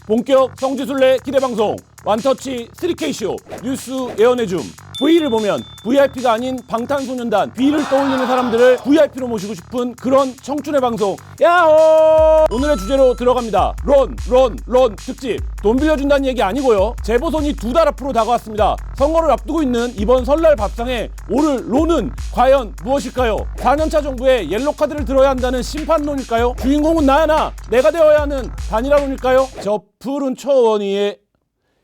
본격 성지순례 기대방송 완터치 3K쇼 뉴스 예언해줌. V를 보면 VIP가 아닌 방탄소년단 B를 떠올리는 사람들을 VIP로 모시고 싶은 그런 청춘의 방송 야호! 오늘의 주제로 들어갑니다. 론 특집. 돈 빌려준다는 얘기 아니고요. 재보선이 2달 앞으로 다가왔습니다. 선거를 앞두고 있는 이번 설날 밥상에 오를 론은 과연 무엇일까요? 4년차 정부의 옐로카드를 들어야 한다는 심판론일까요? 주인공은 나야 내가 되어야 하는 단일화론일까요? 저 푸른 초원위에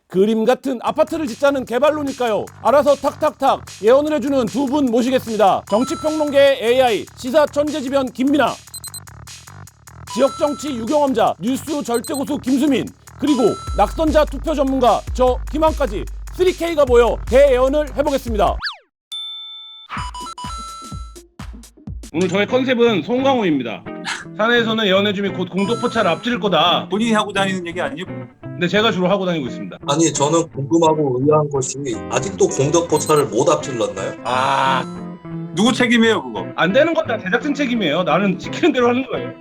그림 같은 아파트를 짓자는 개발론일까요? 알아서 탁탁탁 예언을 해주는 두 분 모시겠습니다. 정치평론계의 AI 시사 천재지변 김민아, 지역정치 유경험자 뉴스 절대고수 김수민, 그리고 낙선자 투표 전문가 저 김한까지 3K가 모여 대예언을 해보겠습니다. 오늘 저의 컨셉은 송강호입니다. 사내에서는 예언해줌이 곧 공도포차를 앞질 거다. 본인이 하고 다니는 얘기 아니에요? 근데 제가 주로 하고 다니고 있습니다. 아니 저는 궁금하고 의아한 것이 아직도 공덕포차를 못 앞질렀나요? 누구 책임이에요 그거? 안 되는 건 다 제작진 책임이에요. 나는 시키는 대로 하는 거예요.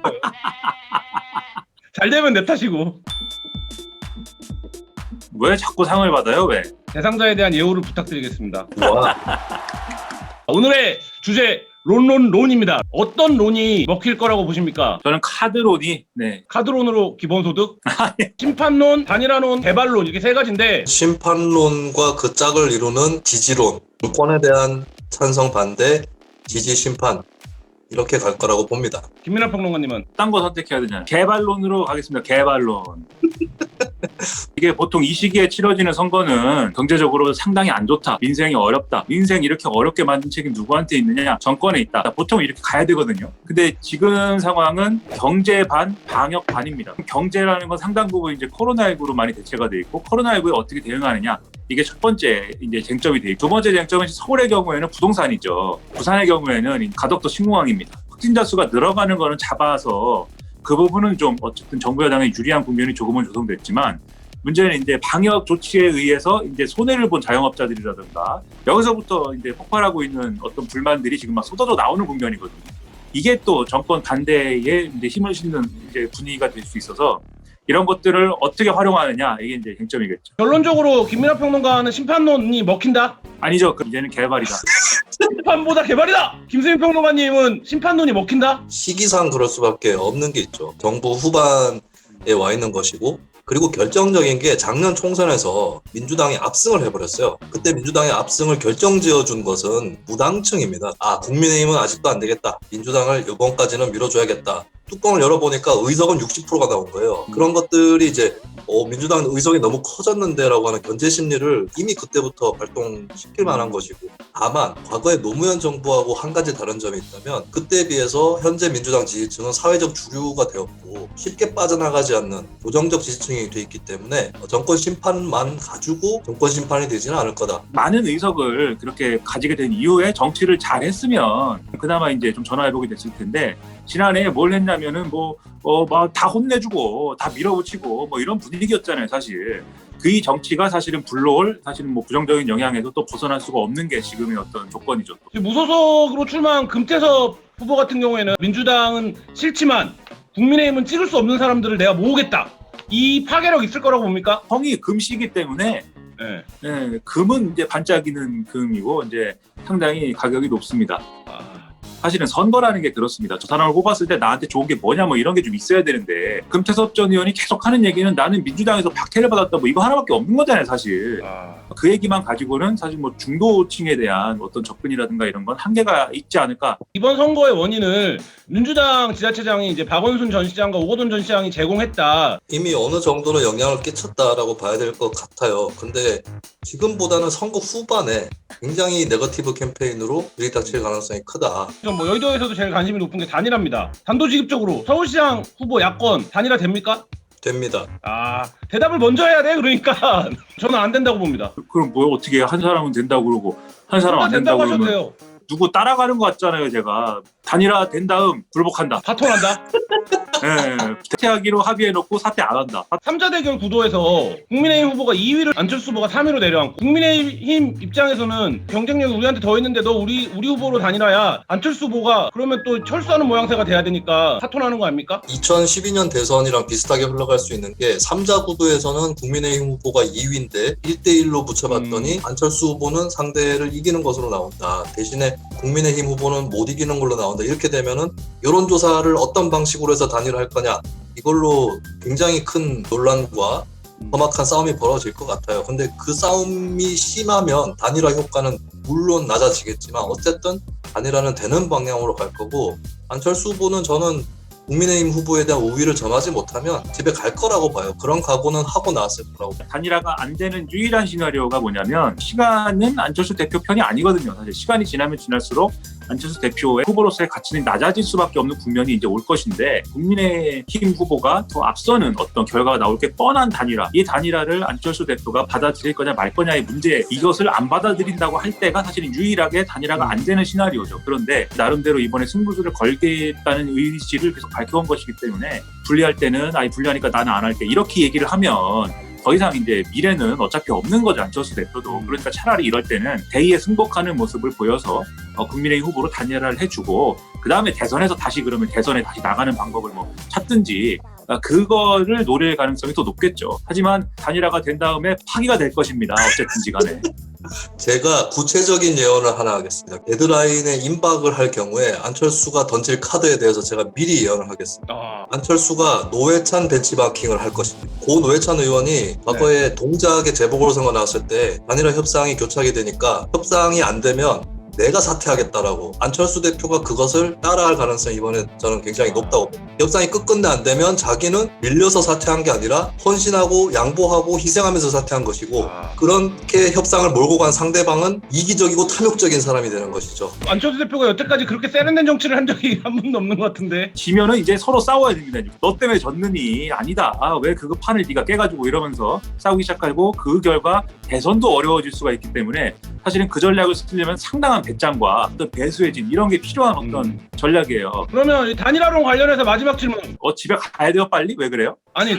잘 되면 내 탓이고. 왜 자꾸 상을 받아요? 왜? 대상자에 대한 예우를 부탁드리겠습니다. 와, 오늘의 주제 론입니다. 어떤 론이 먹힐 거라고 보십니까? 저는 카드론이 카드론으로 기본소득, 심판론, 단일화론, 개발론 이렇게 세 가지인데 심판론과 그 짝을 이루는 지지론, 정권에 대한 찬성 반대, 지지 심판 이렇게 갈 거라고 봅니다. 김민하 평론가님은 딴 거 선택해야 되잖아요. 개발론으로 가겠습니다. 개발론. 이게 보통 이 시기에 치러지는 선거는 경제적으로 상당히 안 좋다. 민생이 어렵다. 민생 이렇게 어렵게 만든 책임 누구한테 있느냐? 정권에 있다. 보통 이렇게 가야 되거든요. 근데 지금 상황은 경제 반, 방역 반입니다. 경제라는 건 상당 부분 이제 코로나19로 많이 대체가 돼 있고 코로나19에 어떻게 대응하느냐? 이게 첫 번째 이제 쟁점이 돼 있고 두 번째 쟁점은 서울의 경우에는 부동산이죠. 부산의 경우에는 가덕도 신공항입니다. 확진자 수가 늘어가는 거는 잡아서 그 부분은 좀 어쨌든 정부 여당의 유리한 국면이 조금은 조성됐지만 문제는 이제 방역 조치에 의해서 이제 손해를 본 자영업자들이라든가 여기서부터 이제 폭발하고 있는 어떤 불만들이 지금 막 쏟아져 나오는 국면이거든요. 이게 또 정권 반대에 이제 힘을 싣는 이제 분위기가 될 수 있어서 이런 것들을 어떻게 활용하느냐 이게 이제 쟁점이겠죠. 결론적으로 김민하 평론가는 심판론이 먹힌다? 아니죠. 이제는 개발이다. 심판보다 개발이다! 김수민 평론가님은 심판론이 먹힌다? 시기상 그럴 수밖에 없는 게 있죠. 정부 후반에 와 있는 것이고 그리고 결정적인 게 작년 총선에서 민주당이 압승을 해버렸어요. 그때 민주당의 압승을 결정지어준 것은 무당층입니다. 국민의힘은 아직도 안 되겠다. 민주당을 이번까지는 밀어줘야겠다. 뚜껑을 열어보니까 의석은 60%가 나온 거예요. 그런 것들이 이제 민주당 의석이 너무 커졌는데 라고 하는 견제 심리를 이미 그때부터 발동시킬 만한 것이고 다만 과거에 노무현 정부하고 한 가지 다른 점이 있다면 그때에 비해서 현재 민주당 지지층은 사회적 주류가 되었고 쉽게 빠져나가지 않는 고정적 지지층이 돼 있기 때문에 정권 심판만 가지고 정권 심판이 되지는 않을 거다. 많은 의석을 그렇게 가지게 된 이후에 정치를 잘 했으면 그나마 이제 좀 전화해보게 됐을 텐데 지난해에 뭘 했냐면은 막 다 혼내주고 다 밀어붙이고 뭐 이런 분위기였잖아요, 사실. 그 정치가 사실은 불러올 사실은 뭐 부정적인 영향에서 또 벗어날 수가 없는 게 지금의 어떤 조건이죠. 무소속으로 출마한 금태섭 후보 같은 경우에는 민주당은 싫지만 국민의힘은 찍을 수 없는 사람들을 내가 모으겠다. 이 파괴력 있을 거라고 봅니까? 성이 금시기 때문에 네. 금은 이제 반짝이는 금이고 이제 상당히 가격이 높습니다. 사실은 선거라는 게 그렇습니다. 저 사람을 뽑았을 때 나한테 좋은 게 뭐냐 뭐 이런 게 좀 있어야 되는데 금태섭 전 의원이 계속 하는 얘기는 나는 민주당에서 박해를 받았다 뭐 이거 하나밖에 없는 거잖아요, 사실. 그 얘기만 가지고는 사실 뭐 중도층에 대한 어떤 접근이라든가 이런 건 한계가 있지 않을까. 이번 선거의 원인을 민주당 지자체장이 이제 박원순 전 시장과 오거돈 전 시장이 제공했다. 이미 어느 정도는 영향을 끼쳤다라고 봐야 될 것 같아요. 근데 지금보다는 선거 후반에 굉장히 네거티브 캠페인으로 들이닥칠 가능성이 크다. 뭐 여의도에서도 제일 관심이 높은 게 단일화입니다. 단도직입적으로 서울시장 후보 야권 단일화 됩니까? 됩니다. 대답을 먼저 해야 돼. 그러니까 저는 안 된다고 봅니다. 그럼 뭐 어떻게 해? 한 사람은 된다고 그러고 한 사람은 안 된다고 하셔도 그러면 돼요. 누구 따라가는 것 같잖아요, 제가. 단일화 된 다음 불복한다. 파토난다. 예, 사퇴하기로 합의해놓고 사퇴 안 한다. 3자 대결 구도에서 국민의힘 후보가 2위를 안철수 후보가 3위로 내려앉고 국민의힘 입장에서는 경쟁력이 우리한테 더 있는데 너 우리 후보로 다니라야 안철수 후보가 그러면 또 철수하는 모양새가 돼야 되니까 사퇴하는 거 아닙니까? 2012년 대선이랑 비슷하게 흘러갈 수 있는 게 3자 구도에서는 국민의힘 후보가 2위인데 1대1로 붙여봤더니 안철수 후보는 상대를 이기는 것으로 나온다. 대신에 국민의힘 후보는 못 이기는 걸로 나온다. 이렇게 되면은 여론조사를 어떤 방식으로 해서 단일화할 거냐, 이걸로 굉장히 큰 논란과 험악한 싸움이 벌어질 것 같아요. 근데 그 싸움이 심하면 단일화 효과는 물론 낮아지겠지만 어쨌든 단일화는 되는 방향으로 갈 거고, 안철수 후보는 저는 국민의힘 후보에 대한 우위를 점하지 못하면 집에 갈 거라고 봐요. 그런 각오는 하고 나왔을 거라고 봐요. 단일화가 안 되는 유일한 시나리오가 뭐냐면, 시간은 안철수 대표 편이 아니거든요. 사실 시간이 지나면 지날수록 안철수 대표의 후보로서의 가치는 낮아질 수밖에 없는 국면이 이제 올 것인데, 국민의힘 후보가 더 앞서는 어떤 결과가 나올 게 뻔한 단일화, 이 단일화를 안철수 대표가 받아들일 거냐 말 거냐의 문제, 이것을 안 받아들인다고 할 때가 사실은 유일하게 단일화가 안 되는 시나리오죠. 그런데 나름대로 이번에 승부수를 걸겠다는 의지를 계속 밝혀온 것이기 때문에, 불리할 때는 아니 불리하니까 나는 안 할게 이렇게 얘기를 하면 더 이상 이제 미래는 어차피 없는 거죠, 안철수 대표도. 그러니까 차라리 이럴 때는 대의에 승복하는 모습을 보여서 국민의힘 후보로 단일화를 해주고, 그 다음에 대선에서 다시 그러면 대선에 다시 나가는 방법을 뭐 찾든지, 그거를 노릴 가능성이 더 높겠죠. 하지만 단일화가 된 다음에 파기가 될 것입니다. 어쨌든지 간에. 제가 구체적인 예언을 하나 하겠습니다. 데드라인에 임박을 할 경우에 안철수가 던질 카드에 대해서 제가 미리 예언을 하겠습니다. 안철수가 노회찬 벤치마킹을 할 것입니다. 고 노회찬 의원이 과거에 동작의 재보궐선거 나왔을 때 단일화 협상이 교착이 되니까 협상이 안 되면 내가 사퇴하겠다라고, 안철수 대표가 그것을 따라할 가능성이 이번에 저는 굉장히 높다고 봅니다. 협상이 끝끝내 안 되면 자기는 밀려서 사퇴한 게 아니라 헌신하고 양보하고 희생하면서 사퇴한 것이고, 그렇게 협상을 몰고 간 상대방은 이기적이고 탐욕적인 사람이 되는 것이죠. 안철수 대표가 여태까지 그렇게 세련된 정치를 한 적이 한 번도 없는 것 같은데. 지면은 이제 서로 싸워야 됩니다. 너 때문에 졌느니, 아니다, 왜 그거 판을 네가 깨가지고, 이러면서 싸우기 시작하고, 그 결과 대선도 어려워질 수가 있기 때문에 사실은 그 전략을 쓰려면 상당한 배짱과 어떤 배수해진 이런 게 필요한 어떤 전략이에요. 그러면 이 단일화론 관련해서 마지막 질문. 집에 가야 돼요 빨리? 왜 그래요? 아니,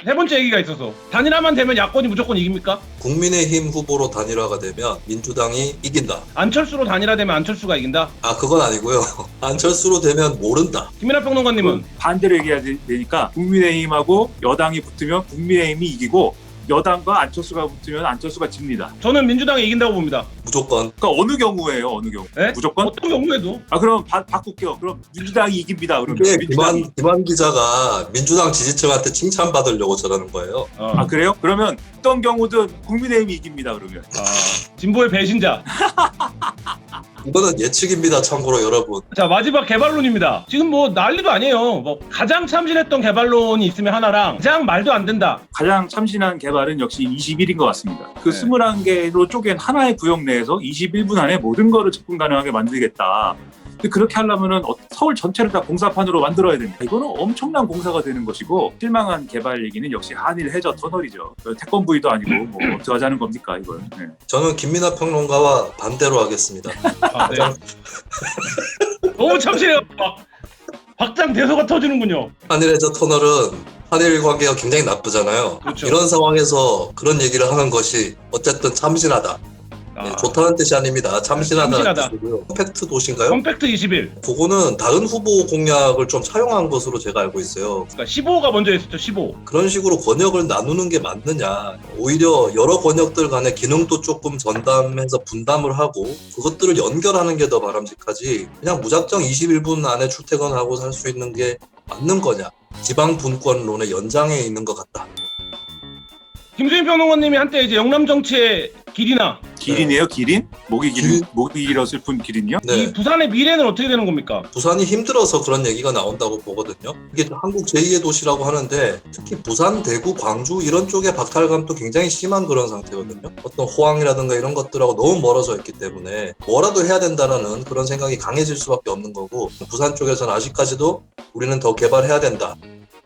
세 번째 얘기가 있어서 단일화만 되면 야권이 무조건 이깁니까? 국민의힘 후보로 단일화가 되면 민주당이 이긴다. 안철수로 단일화되면 안철수가 이긴다? 그건 아니고요. 안철수로 되면 모른다. 김민하 평론가님은? 반대로 얘기해야 되니까, 국민의힘하고 여당이 붙으면 국민의힘이 이기고, 여당과 안철수가 붙으면 안철수가 집니다. 저는 민주당이 이긴다고 봅니다. 무조건. 그러니까 어느 경우예요? 어느 경우? 네? 무조건? 어떤 경우에도. 그럼 바꿀게요. 그럼 민주당이 이깁니다. 그러면 이게 민주당이. 김한 기자가 민주당 지지층한테 칭찬받으려고 저러는 거예요. 그래요? 그러면 어떤 경우든 국민의힘이 이깁니다. 그러면. 진보의 배신자. 이거는 예측입니다. 참고로 여러분. 자, 마지막 개발론입니다. 지금 뭐 난리도 아니에요. 뭐 가장 참신했던 개발론이 있으면 하나랑 가장 말도 안 된다. 가장 참신한 개발은 역시 21인 것 같습니다. 그 네. 21개로 쪼갠 하나의 구역 내에서 21분 안에 모든 거를 접근 가능하게 만들겠다. 근데 그렇게 하려면은 서울 전체를 다 공사판으로 만들어야 됩니다. 이거는 엄청난 공사가 되는 것이고, 실망한 개발 얘기는 역시 한일 해저 터널이죠. 태권브이도 아니고 뭐 어떻게 하자는 겁니까 이걸. 네. 저는 김민하 평론가와 반대로 하겠습니다. 네. 너무 참신해요. 박장 대소가 터지는군요. 한일해저 터널은 한일 관계가 굉장히 나쁘잖아요. 그렇죠. 이런 상황에서 그런 얘기를 하는 것이 어쨌든 참신하다. 네, 좋다는 뜻이 아닙니다. 참신하다는 참신하다. 뜻이고요. 컴팩트 도시인가요? 컴팩트 21. 그거는 다른 후보 공약을 좀 차용한 것으로 제가 알고 있어요. 그러니까 15가 먼저 있었죠. 15. 그런 식으로 권역을 나누는 게 맞느냐. 오히려 여러 권역들 간의 기능도 조금 전담해서 분담을 하고 그것들을 연결하는 게 더 바람직하지, 그냥 무작정 21분 안에 출퇴근하고 살 수 있는 게 맞는 거냐. 지방 분권론의 연장에 있는 것 같다. 김수인 평론가님이 한때 이제 영남 정치의 길이나 기린이에요? 기린? 목이 길어 슬픈 기린이요? 이 네. 부산의 미래는 어떻게 되는 겁니까? 부산이 힘들어서 그런 얘기가 나온다고 보거든요. 이게 한국 제2의 도시라고 하는데 특히 부산, 대구, 광주 이런 쪽의 박탈감도 굉장히 심한 그런 상태거든요. 어떤 호황이라든가 이런 것들하고 너무 멀어져 있기 때문에 뭐라도 해야 된다라는 그런 생각이 강해질 수밖에 없는 거고, 부산 쪽에서는 아직까지도 우리는 더 개발해야 된다.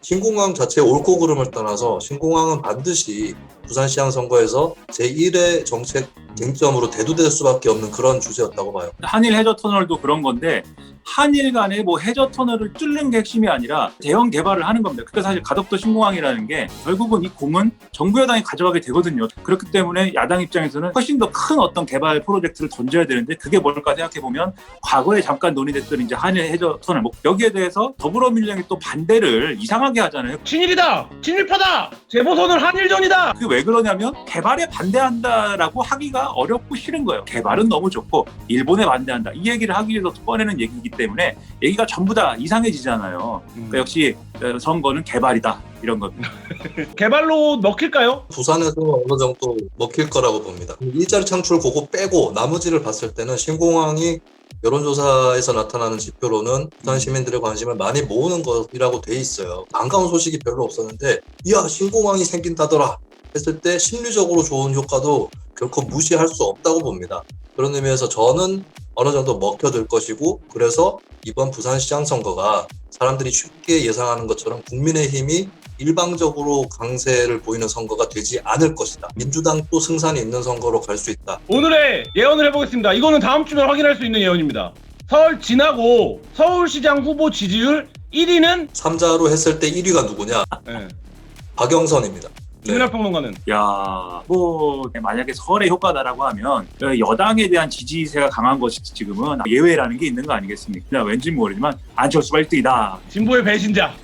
신공항 자체의 옳고 그름을 떠나서 신공항은 반드시 부산시장 선거에서 제1의 정책 쟁점으로 대두될 수밖에 없는 그런 주제였다고 봐요. 한일 해저 터널도 그런 건데, 한일 간의 뭐 해저 터널을 뚫는 게 핵심이 아니라 대형 개발을 하는 겁니다. 그러니까 사실 가덕도 신공항이라는 게 결국은 이 공은 정부 여당이 가져가게 되거든요. 그렇기 때문에 야당 입장에서는 훨씬 더 큰 어떤 개발 프로젝트를 던져야 되는데 그게 뭘까 생각해 보면 과거에 잠깐 논의됐던 이제 한일 해저 터널 뭐 여기에 대해서 더불어민주당이 또 반대를 이상하게 하잖아요. 친일이다, 친일파다, 재보선은 한일전이다. 그게 왜 그러냐면 개발에 반대한다라고 하기가 어렵고 싫은 거예요. 개발은 너무 좋고 일본에 반대한다. 이 얘기를 하기 위해서 꺼내는 얘기이기 때문에 얘기가 전부 다 이상해지잖아요. 그러니까 역시 선거는 개발이다. 이런 겁니다. 개발로 먹힐까요? 부산에서 어느 정도 먹힐 거라고 봅니다. 일자리 창출 그거 빼고 나머지를 봤을 때는 신공항이 여론조사에서 나타나는 지표로는 부산 시민들의 관심을 많이 모으는 것이라고 돼 있어요. 반가운 소식이 별로 없었는데 이야 신공항이 생긴다더라 했을 때 심리적으로 좋은 효과도 결코 무시할 수 없다고 봅니다. 그런 의미에서 저는 어느 정도 먹혀들 것이고 그래서 이번 부산시장 선거가 사람들이 쉽게 예상하는 것처럼 국민의힘이 일방적으로 강세를 보이는 선거가 되지 않을 것이다. 민주당도 승산이 있는 선거로 갈 수 있다. 오늘의 예언을 해보겠습니다. 이거는 다음 주면 확인할 수 있는 예언입니다. 설 지나고 서울시장 후보 지지율 1위는 3자로 했을 때 1위가 누구냐? 네. 박영선입니다. 김민학 평론가는 야, 뭐 만약에 설의 효과다라고 하면 여당에 대한 지지세가 강한 것이 지금은 예외라는 게 있는 거 아니겠습니까? 그냥 왠지 모르지만 안철수가 1등이다. 진보의 배신자.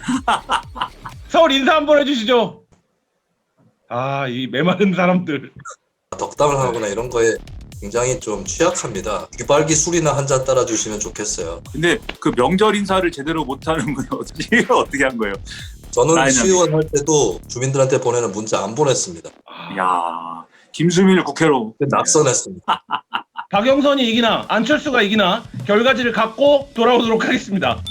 서울 인사 한번 해주시죠. 아, 이 메마른 사람들. 덕담을 하거나 이런 거에 굉장히 좀 취약합니다. 귀발기 술이나 한 잔 따라주시면 좋겠어요. 근데 그 명절 인사를 제대로 못하는 건 어떻게 한 거예요? 저는 시의원 할 때도 주민들한테 보내는 문자 안 보냈습니다. 야, 김수민을 국회로 낙선했습니다. 박영선이 이기나 안철수가 이기나 결과지를 갖고 돌아오도록 하겠습니다.